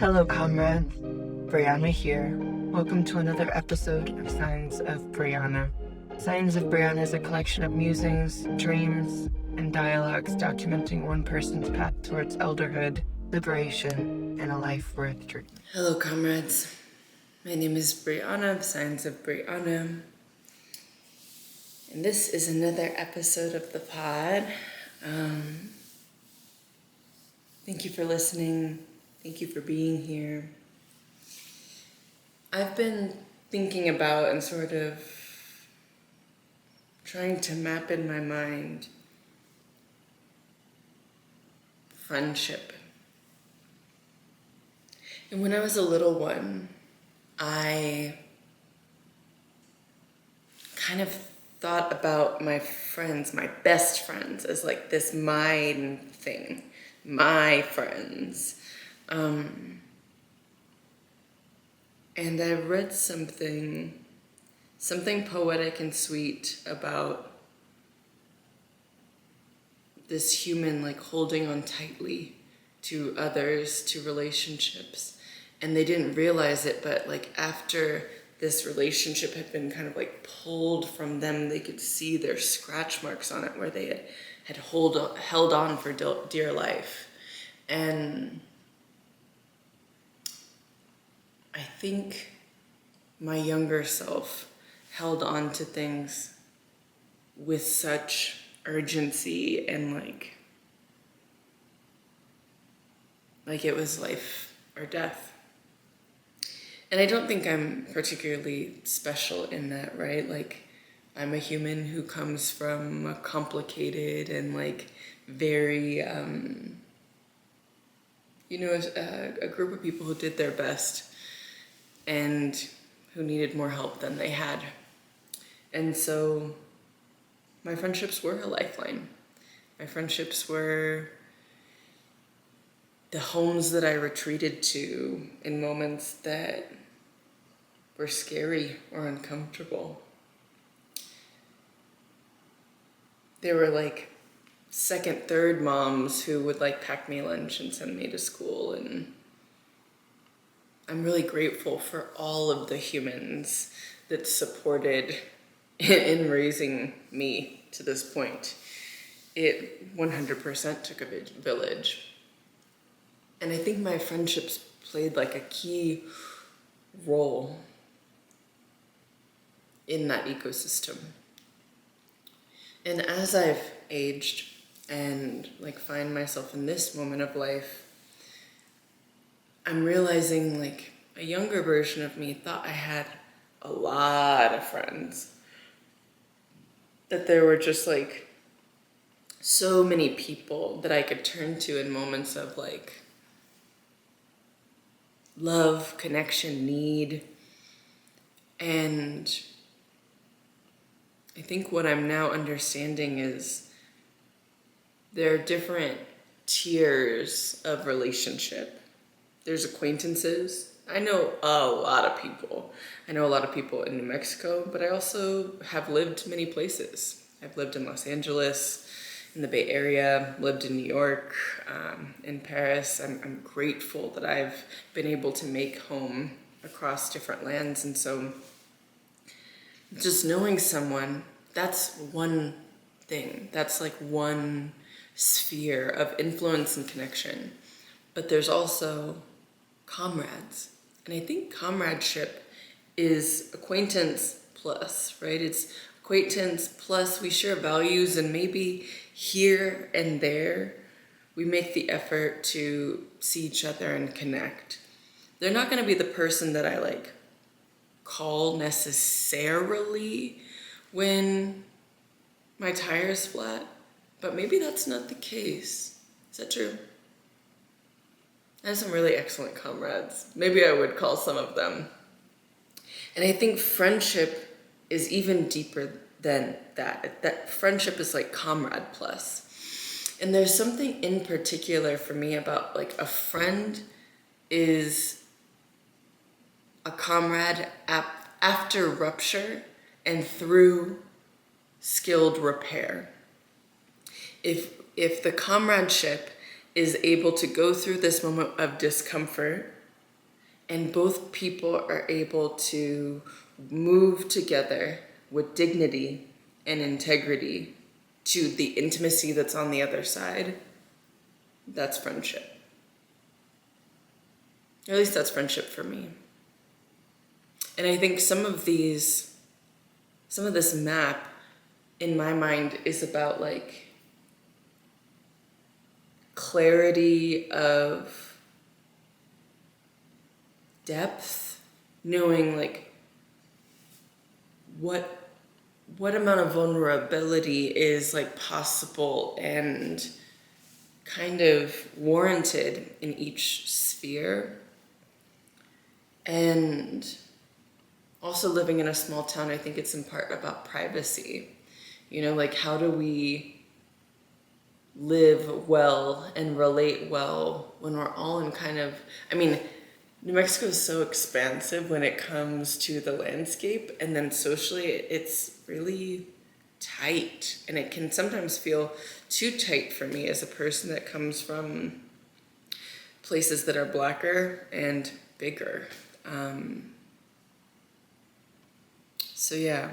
Hello, comrades. Breana here. Welcome to another episode of Signs of Breana. Signs of Breana is a collection of musings, dreams, and dialogues documenting one person's path towards elderhood, liberation, and a life worth dreaming. Hello, comrades. My name is Breana of Signs of Breana. And this is another episode of the pod. Thank you for listening. Thank you for being here. I've been thinking about and sort of trying to map in my mind friendship. And when I was a little one, I kind of thought about my friends, my best friends, as like this mine thing, my friends. And I read something poetic and sweet about this human like holding on tightly to others, to relationships. And they didn't realize it, but like after this relationship had been kind of like pulled from them, they could see their scratch marks on it where they had held on for dear life. And I think my younger self held on to things with such urgency and like it was life or death. And I don't think I'm particularly special in that, right? Like, I'm a human who comes from a complicated and like very, a group of people who did their best and who needed more help than they had. And so my friendships were a lifeline. My friendships were the homes that I retreated to in moments that were scary or uncomfortable. They were like second, third moms who would like pack me lunch and send me to school, and I'm really grateful for all of the humans that supported in raising me to this point. It 100% took a village. And I think my friendships played like a key role in that ecosystem. And as I've aged and like find myself in this moment of life, I'm realizing like a younger version of me thought I had a lot of friends. That there were just like so many people that I could turn to in moments of like love, connection, need. And I think what I'm now understanding is there are different tiers of relationship. There's acquaintances. I know a lot of people. I know a lot of people in New Mexico, but I also have lived many places. I've lived in Los Angeles, in the Bay Area, lived in New York, in Paris. I'm grateful that I've been able to make home across different lands. And so just knowing someone, that's one thing. That's like one sphere of influence and connection. But there's also comrades. And I think comradeship is acquaintance plus, right? It's acquaintance plus we share values, and maybe here and there we make the effort to see each other and connect. They're not going to be the person that I like call necessarily when my tire's flat, but maybe that's not the case. Is that true? I have some really excellent comrades. Maybe I would call some of them. And I think friendship is even deeper than that. That friendship is like comrade plus. And there's something in particular for me about like a friend is a comrade after rupture and through skilled repair. If the comradeship is able to go through this moment of discomfort And both people are able to move together with dignity and integrity to the intimacy that's on the other side. That's friendship. Or at least that's friendship for me. And I think some of this map in my mind is about like clarity of depth, knowing like what amount of vulnerability is like possible and kind of warranted in each sphere. And also living in a small town, I think it's in part about privacy. You know, like how do we live well and relate well when we're all in kind of, I mean, New Mexico is so expansive when it comes to the landscape, and then socially it's really tight, and it can sometimes feel too tight for me as a person that comes from places that are blacker and bigger. So yeah,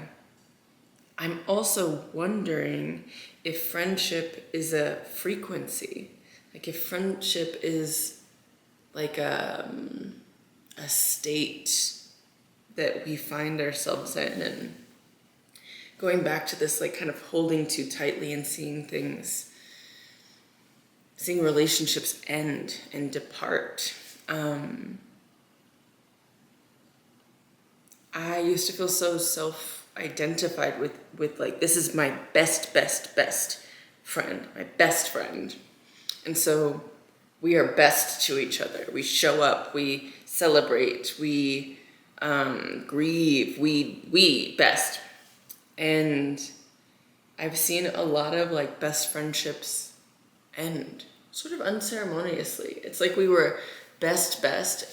I'm also wondering if friendship is a frequency, like if friendship is like a state that we find ourselves in, and going back to this like kind of holding too tightly and seeing relationships end and depart. I used to feel so self-identified with like, this is my best friend, my best friend. And so we are best to each other. We show up, we celebrate, we grieve, we best. And I've seen a lot of like best friendships end sort of unceremoniously. It's like we were best,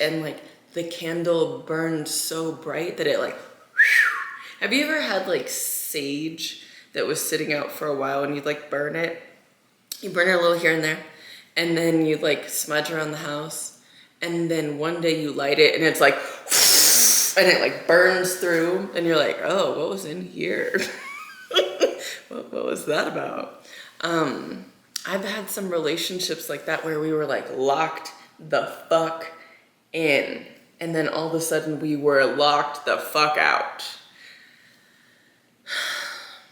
and like the candle burned so bright that it like, whew. Have you ever had like sage that was sitting out for a while and you'd like burn it? You burn it a little here and there, and then you like smudge around the house, and then one day you light it and it's like, and it like burns through, and you're like, oh, what was in here? what was that about? I've had some relationships like that where we were like locked the fuck in, and then all of a sudden we were locked the fuck out.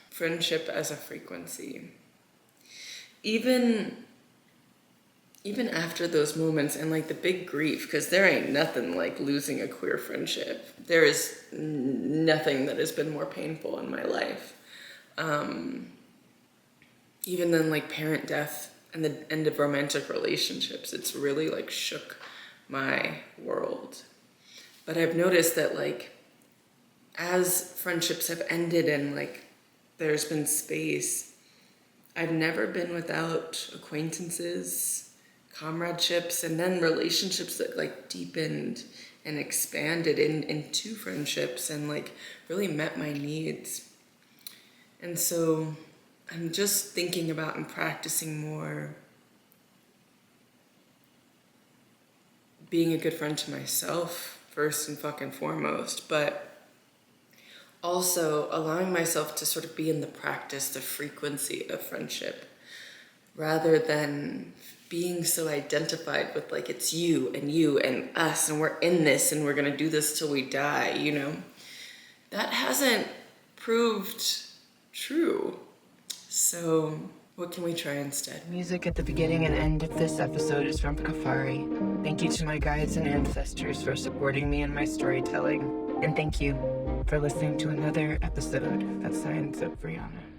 Friendship as a frequency. Even after those moments and like the big grief, because there ain't nothing like losing a queer friendship. There is nothing that has been more painful in my life. Even then, like parent death and the end of romantic relationships, it's really like shook my world. But I've noticed that like as friendships have ended and like there's been space, I've never been without acquaintances, comradeships, and then relationships that like deepened and expanded into friendships and like really met my needs. And so I'm just thinking about and practicing more being a good friend to myself first and fucking foremost, but also allowing myself to sort of be in the practice, the frequency of friendship, rather than being so identified with like it's you and us and we're in this and we're gonna do this till we die, you know? That hasn't proved true. So what can we try instead? Music at the beginning and end of this episode is from Kafari. Thank you to my guides and ancestors for supporting me in my storytelling. And thank you for listening to another episode of Signs of Breana.